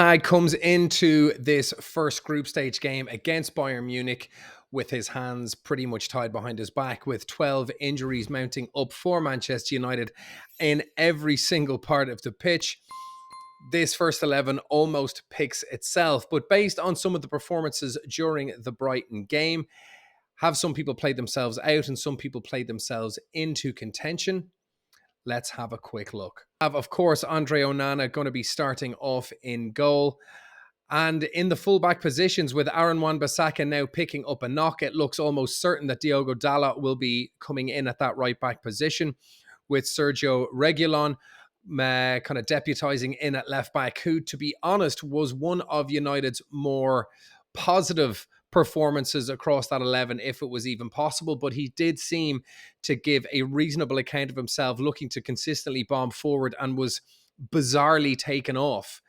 Hag comes into this first group stage game against Bayern Munich with his hands pretty much tied behind his back, with 12 injuries mounting up for Manchester United in every single part of the pitch. This first 11 almost picks itself, but based on some of the performances during the Brighton game, have some people played themselves out and some people played themselves into contention? Let's have a quick look. Of course, Andre Onana going to be starting off in goal. And in the fullback positions, with Aaron Wan-Bissaka now picking up a knock, it looks almost certain that Diogo Dalot will be coming in at that right back position, with Sergio Reguilon kind of deputizing in at left back, who, to be honest, was one of United's more positive performances across that 11, if it was even possible. But he did seem to give a reasonable account of himself, looking to consistently bomb forward, and was bizarrely taken off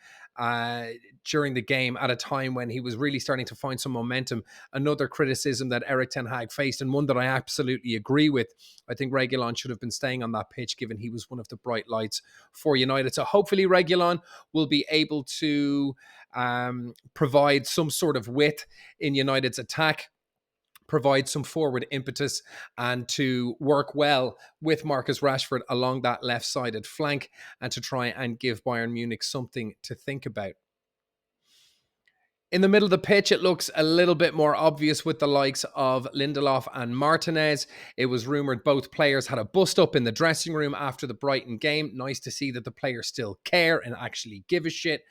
during the game at a time when he was really starting to find some momentum. Another criticism that Erik Ten Hag faced, and one that I absolutely agree with. I think Reguilon should have been staying on that pitch, given he was one of the bright lights for United. So hopefully Reguilon will be able to provide some sort of width in United's attack, provide some forward impetus, and to work well with Marcus Rashford along that left-sided flank, and to try and give Bayern Munich something to think about. In the middle of the pitch, it looks a little bit more obvious with the likes of Lindelof and Martinez. It was rumoured both players had a bust-up in the dressing room after the Brighton game. Nice to see that the players still care and actually give a shit.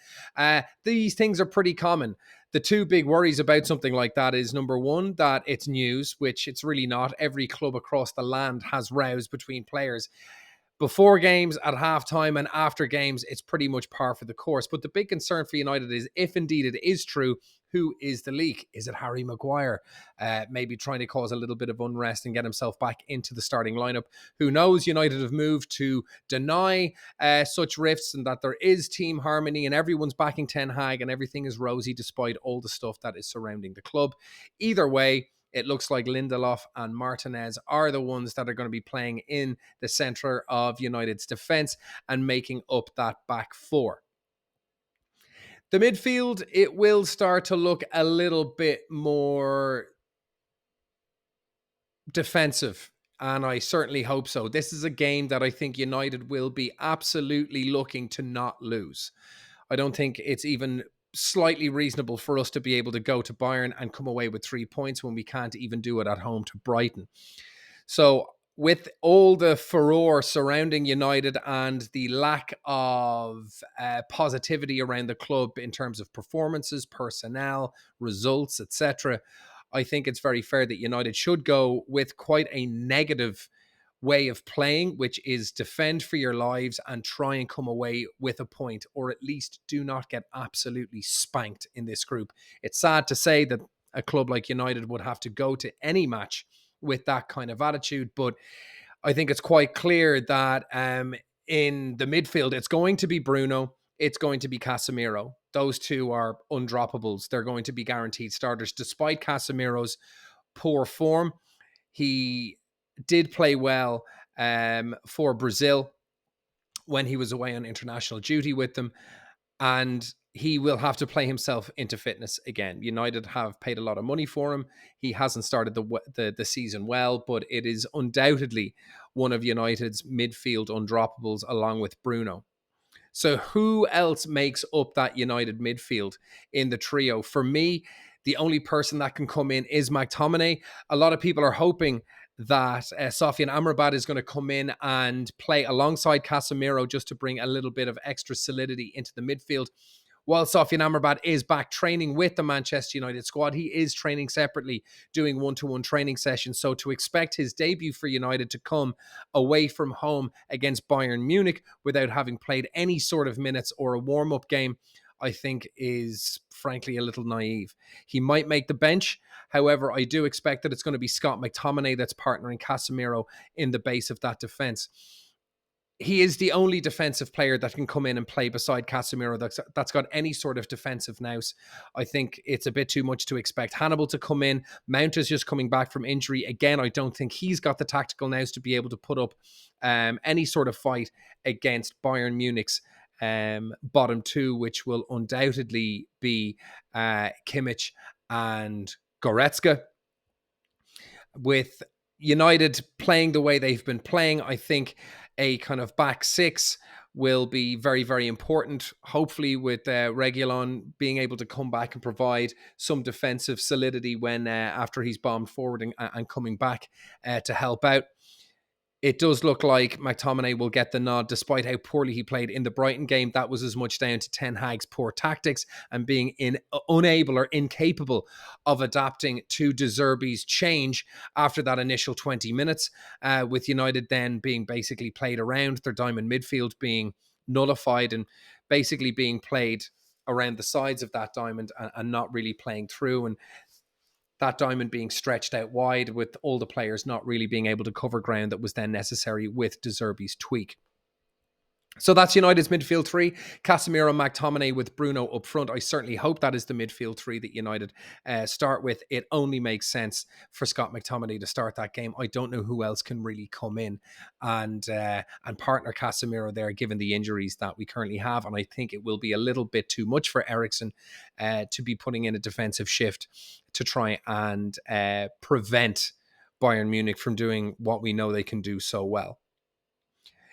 These things are pretty common. The two big worries about something like that is, number one, that it's news, which it's really not. Every club across the land has rows between players. Before games, at halftime, and after games, it's pretty much par for the course. But the big concern for United is, if indeed it is true, who is the leak? Is it Harry Maguire? Maybe trying to cause a little bit of unrest and get himself back into the starting lineup. Who knows? United have moved to deny such rifts, and that there is team harmony and everyone's backing Ten Hag and everything is rosy despite all the stuff that is surrounding the club. Either way, it looks like Lindelof and Martinez are the ones that are going to be playing in the centre of United's defence and making up that back four. The midfield, it will start to look a little bit more defensive, and I certainly hope so. This is a game that I think United will be absolutely looking to not lose. I don't think it's even slightly reasonable for us to be able to go to Bayern and come away with 3 points when we can't even do it at home to Brighton. So with all the furore surrounding United and the lack of positivity around the club in terms of performances, personnel, results, etc., I think it's very fair that United should go with quite a negative way of playing, which is defend for your lives and try and come away with a point, or at least do not get absolutely spanked in this group. It's sad to say that a club like United would have to go to any match with that kind of attitude, but I think it's quite clear that in the midfield, it's going to be Bruno, it's going to be Casemiro. Those two are undroppables. They're going to be guaranteed starters, despite Casemiro's poor form. He did play well for Brazil when he was away on international duty with them, and he will have to play himself into fitness again. United have paid a lot of money for him. He hasn't started the season well, but it is undoubtedly one of United's midfield undroppables, along with Bruno. So who else makes up that United midfield in the trio? For me, the only person that can come in is McTominay. A lot of people are hoping that Sofyan Amrabat is going to come in and play alongside Casemiro just to bring a little bit of extra solidity into the midfield. While Sofyan Amrabat is back training with the Manchester United squad, he is training separately, doing one-to-one training sessions. So to expect his debut for United to come away from home against Bayern Munich without having played any sort of minutes or a warm-up game, I think is frankly a little naive. He might make the bench. However, I do expect that it's going to be Scott McTominay that's partnering Casemiro in the base of that defense. He is the only defensive player that can come in and play beside Casemiro that's got any sort of defensive nous. I think it's a bit too much to expect Hannibal to come in. Mount is just coming back from injury. Again, I don't think he's got the tactical nous to be able to put up any sort of fight against Bayern Munich's bottom two, which will undoubtedly be Kimmich and Goretzka. With United playing the way they've been playing, I think a kind of back six will be very, very important. Hopefully, with Reguilon being able to come back and provide some defensive solidity when after he's bombed forward and coming back to help out. It does look like McTominay will get the nod despite how poorly he played in the Brighton game. That was as much down to Ten Hag's poor tactics and being unable or incapable of adapting to De Zerbi's change after that initial 20 minutes, with United then being basically played around, their diamond midfield being nullified and basically being played around the sides of that diamond and not really playing through. And that diamond being stretched out wide with all the players not really being able to cover ground that was then necessary with De Zerbi's tweak. So that's United's midfield three. Casemiro, McTominay with Bruno up front. I certainly hope that is the midfield three that United start with. It only makes sense for Scott McTominay to start that game. I don't know who else can really come in and partner Casemiro there, given the injuries that we currently have. And I think it will be a little bit too much for Eriksen to be putting in a defensive shift to try and prevent Bayern Munich from doing what we know they can do so well.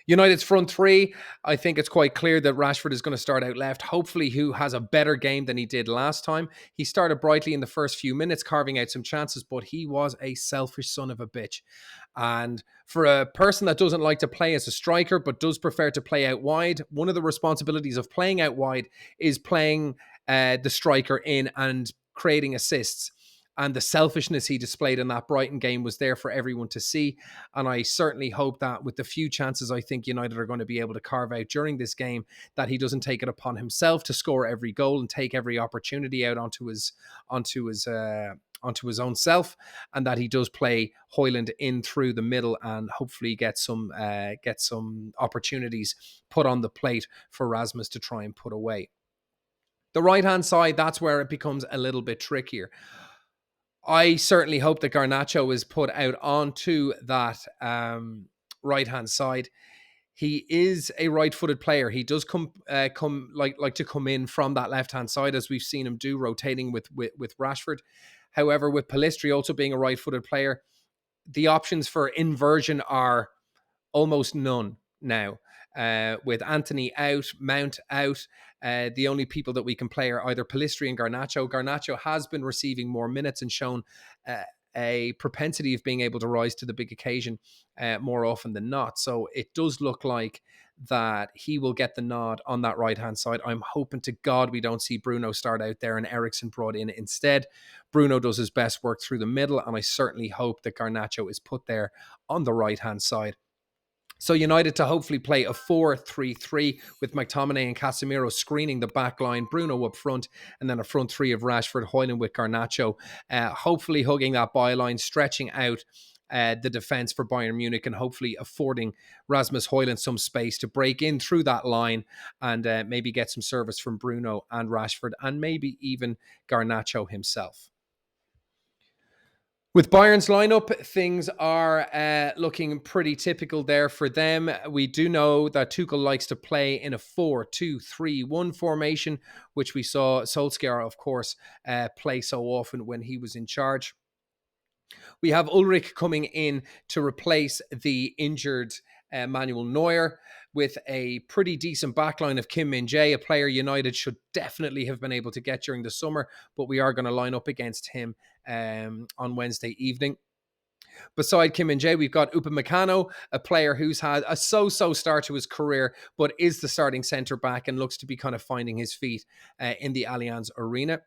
United's front three, I think it's quite clear that Rashford is going to start out left, hopefully who has a better game than he did last time. He started brightly in the first few minutes, carving out some chances, but he was a selfish son of a bitch. And for a person that doesn't like to play as a striker, but does prefer to play out wide, one of the responsibilities of playing out wide is playing the striker in and creating assists. And the selfishness he displayed in that Brighton game was there for everyone to see. And I certainly hope that with the few chances I think United are going to be able to carve out during this game, that he doesn't take it upon himself to score every goal and take every opportunity out onto his own self, and that he does play Højlund in through the middle and hopefully get some opportunities put on the plate for Rasmus to try and put away. The right-hand side, that's where it becomes a little bit trickier. I certainly hope that Garnacho is put out onto that right-hand side. He is a right-footed player. He does come to come in from that left-hand side, as we've seen him do, rotating with Rashford. However, with Pellistri also being a right-footed player, the options for inversion are almost none now. With Anthony out, Mount out, the only people that we can play are either Pellistri and Garnacho. Garnacho has been receiving more minutes and shown a propensity of being able to rise to the big occasion more often than not. So it does look like that he will get the nod on that right-hand side. I'm hoping to God we don't see Bruno start out there and Eriksen brought in instead. Bruno does his best work through the middle, and I certainly hope that Garnacho is put there on the right-hand side. So United to hopefully play a 4-3-3 with McTominay and Casemiro screening the back line, Bruno up front, and then a front three of Rashford, Højlund with Garnacho, hopefully hugging that byline, stretching out the defence for Bayern Munich and hopefully affording Rasmus Højlund some space to break in through that line and maybe get some service from Bruno and Rashford and maybe even Garnacho himself. With Bayern's lineup, things are looking pretty typical there for them. We do know that Tuchel likes to play in a 4-2-3-1 formation, which we saw Solskjaer, of course, play so often when he was in charge. We have Ulrich coming in to replace the injured Manuel Neuer with a pretty decent backline of Kim Min-jae, a player United should definitely have been able to get during the summer, but we are going to line up against him on Wednesday evening. Beside Kim Min-jae, we've got Upamecano, a player who's had a so-so start to his career, but is the starting centre-back and looks to be kind of finding his feet in the Allianz Arena.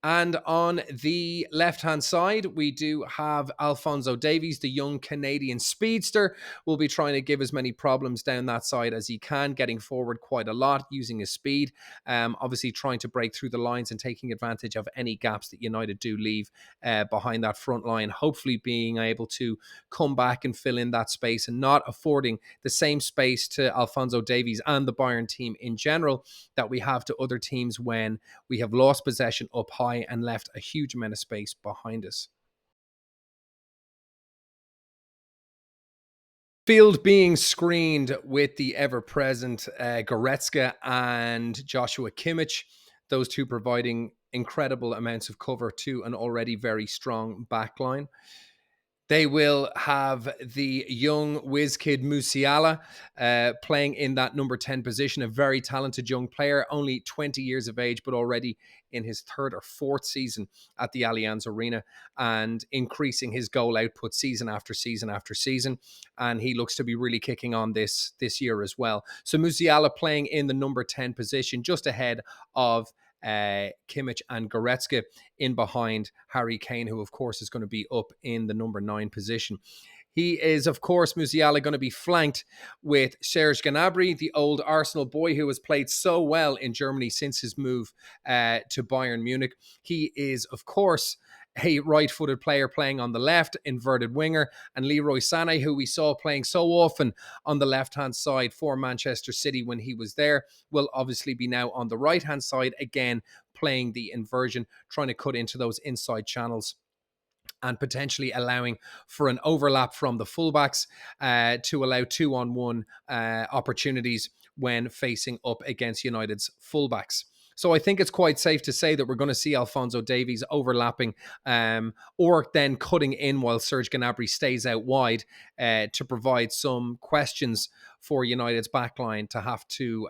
And on the left-hand side, we do have Alphonso Davies, the young Canadian speedster, will be trying to give as many problems down that side as he can, getting forward quite a lot, using his speed, obviously trying to break through the lines and taking advantage of any gaps that United do leave behind that front line, hopefully being able to come back and fill in that space and not affording the same space to Alphonso Davies and the Bayern team in general that we have to other teams when we have lost possession up high and left a huge amount of space behind us. Field being screened with the ever-present Goretzka and Joshua Kimmich, those two providing incredible amounts of cover to an already very strong backline. They will have the young whiz kid Musiala playing in that number 10 position, a very talented young player, only 20 years of age, but already in his third or fourth season at the Allianz Arena and increasing his goal output season after season after season. And he looks to be really kicking on this year as well. So Musiala playing in the number 10 position, just ahead of Kimmich and Goretzka, in behind Harry Kane, who of course is going to be up in the number 9 position. He is, of course, Musiala, going to be flanked with Serge Gnabry, the old Arsenal boy who has played so well in Germany since his move to Bayern Munich. He is, of course, a right-footed player playing on the left, inverted winger, and Leroy Sané, who we saw playing so often on the left-hand side for Manchester City when he was there, will obviously be now on the right-hand side again, playing the inversion, trying to cut into those inside channels and potentially allowing for an overlap from the fullbacks to allow 2-on-1 opportunities when facing up against United's fullbacks. So I think it's quite safe to say that we're going to see Alphonso Davies overlapping or then cutting in while Serge Gnabry stays out wide to provide some questions for United's backline to have to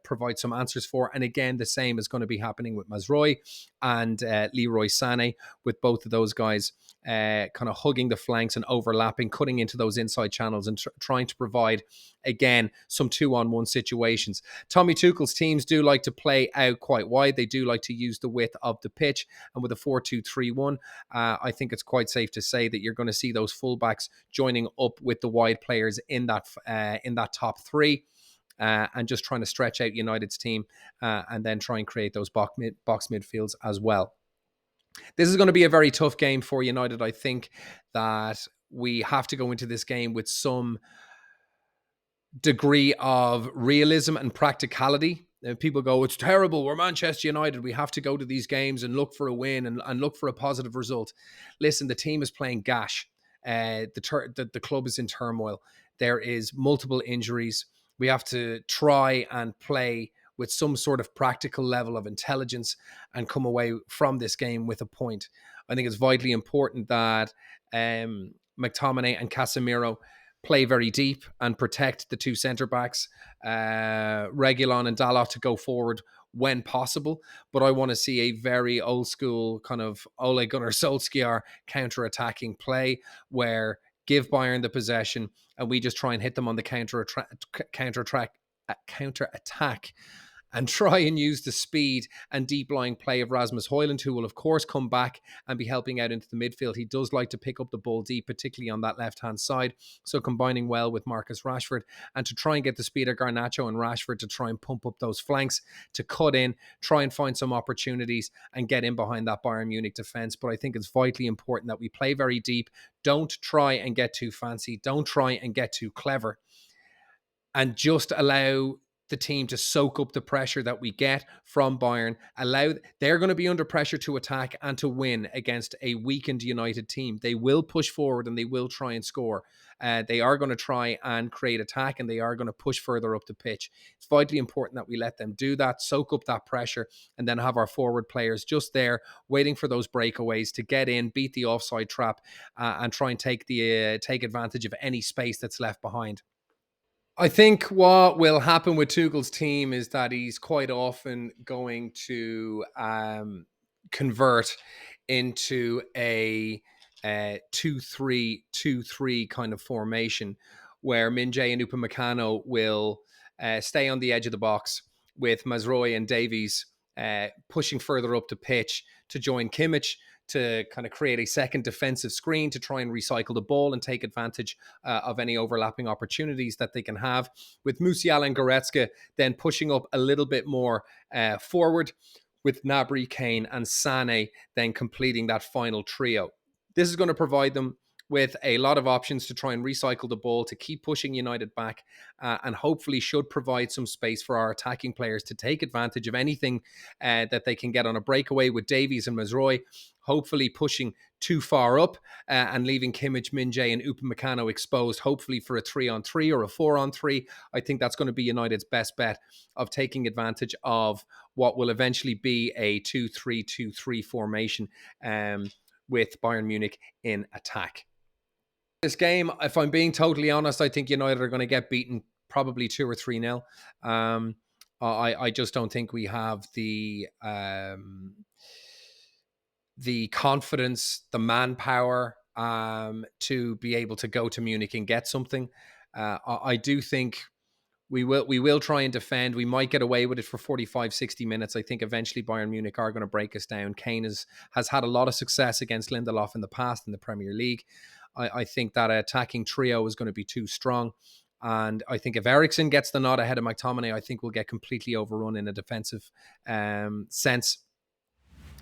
provide some answers for. And again, the same is going to be happening with Mazraoui and Leroy Sané, with both of those guys kind of hugging the flanks and overlapping, cutting into those inside channels and trying to provide, again, some 2-on-1 situations. Tommy Tuchel's teams do like to play out quite wide. They do like to use the width of the pitch. And with a 4-2-3-1, I think it's quite safe to say that you're going to see those fullbacks joining up with the wide players in that top three. And just trying to stretch out United's team and then try and create those box midfields as well. This is going to be a very tough game for United. I think that we have to go into this game with some degree of realism and practicality. People go, it's terrible, we're Manchester United, we have to go to these games and look for a win and look for a positive result. Listen, the team is playing gash. The club is in turmoil. There is multiple injuries. We have to try and play with some sort of practical level of intelligence and come away from this game with a point. I think it's vitally important that McTominay and Casemiro play very deep and protect the two centre-backs, Reguilon and Dalot, to go forward when possible. But I want to see a very old-school kind of Ole Gunnar Solskjaer counter-attacking play where give Bayern the possession and we just try and hit them on the counter-attack and try and use the speed and deep-lying play of Rasmus Højlund, who will, of course, come back and be helping out into the midfield. He does like to pick up the ball deep, particularly on that left-hand side, so combining well with Marcus Rashford, and to try and get the speed of Garnacho and Rashford to try and pump up those flanks, to cut in, try and find some opportunities and get in behind that Bayern Munich defence. But I think it's vitally important that we play very deep, don't try and get too fancy, don't try and get too clever, and just allow the team to soak up the pressure that we get from Bayern. They're going to be under pressure to attack and to win against a weakened United team. They will push forward and they will try and score. They are going to try and create attack and they are going to push further up the pitch. It's vitally important that we let them do that, soak up that pressure, and then have our forward players just there waiting for those breakaways to get in, beat the offside trap, and try and take advantage of any space that's left behind. I think what will happen with Tuchel's team is that he's quite often going to convert into a 2-3-2-3 kind of formation where Min-jae and Upamecano will stay on the edge of the box with Mazraoui and Davies pushing further up the pitch to join Kimmich, to kind of create a second defensive screen to try and recycle the ball and take advantage of any overlapping opportunities that they can have, with Musiala and Goretzka then pushing up a little bit more forward, with Gnabry, Kane and Sané then completing that final trio. This is going to provide them with a lot of options to try and recycle the ball, to keep pushing United back, and hopefully should provide some space for our attacking players to take advantage of anything that they can get on a breakaway with Davies and Mazroy, hopefully pushing too far up and leaving Kimmich, Min-jae and Upamecano exposed, hopefully for a 3-on-3 or a 4-on-3. I think that's going to be United's best bet of taking advantage of what will eventually be a 2-3-2-3 formation with Bayern Munich in attack. This game, if I'm being totally honest, I think United are going to get beaten probably 2 or 3-0. I just don't think we have the confidence, the manpower to be able to go to Munich and get something. I do think we will try and defend. We might get away with it for 45, 60 minutes. I think eventually Bayern Munich are going to break us down. Kane has had a lot of success against Lindelof in the past in the Premier League. I think that attacking trio is going to be too strong. And I think if Eriksen gets the nod ahead of McTominay, I think we'll get completely overrun in a defensive sense.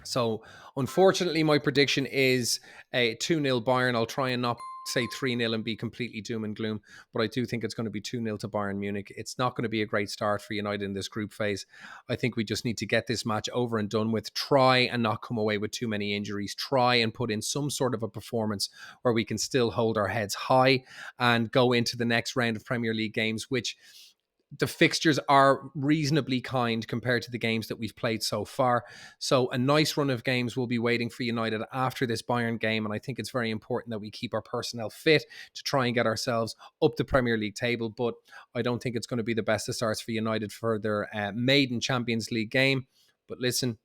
So, unfortunately, my prediction is a 2-0 Bayern. I'll try and not say 3-0 and be completely doom and gloom, but I do think it's going to be 2-0 to Bayern Munich. It's not going to be a great start for United in this group phase. I think we just need to get this match over and done with, try and not come away with too many injuries, try and put in some sort of a performance where we can still hold our heads high and go into the next round of Premier League games, which the fixtures are reasonably kind compared to the games that we've played so far. So a nice run of games will be waiting for United after this Bayern game. And I think it's very important that we keep our personnel fit to try and get ourselves up the Premier League table. But I don't think it's going to be the best of starts for United for their maiden Champions League game. But listen,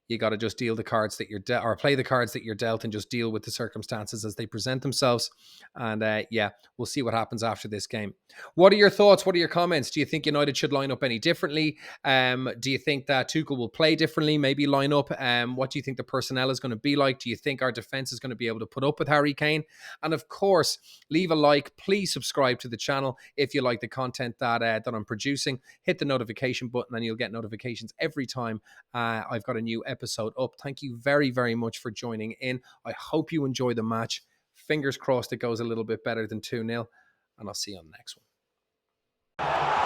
you got to just deal the cards that you're or play the cards that you're dealt and just deal with the circumstances as they present themselves. And yeah, we'll see what happens after this game. What are your thoughts? What are your comments? Do you think United should line up any differently? Do you think that Tuchel will play differently? Maybe line up. What do you think the personnel is going to be like? Do you think our defense is going to be able to put up with Harry Kane? And of course, leave a like. Please subscribe to the channel if you like the content that I'm producing. Hit the notification button and you'll get notifications every time I've got a new episode up. Thank you very, very much for joining in. I hope you enjoy the match. Fingers crossed it goes a little bit better than 2-0, and I'll see you on the next one.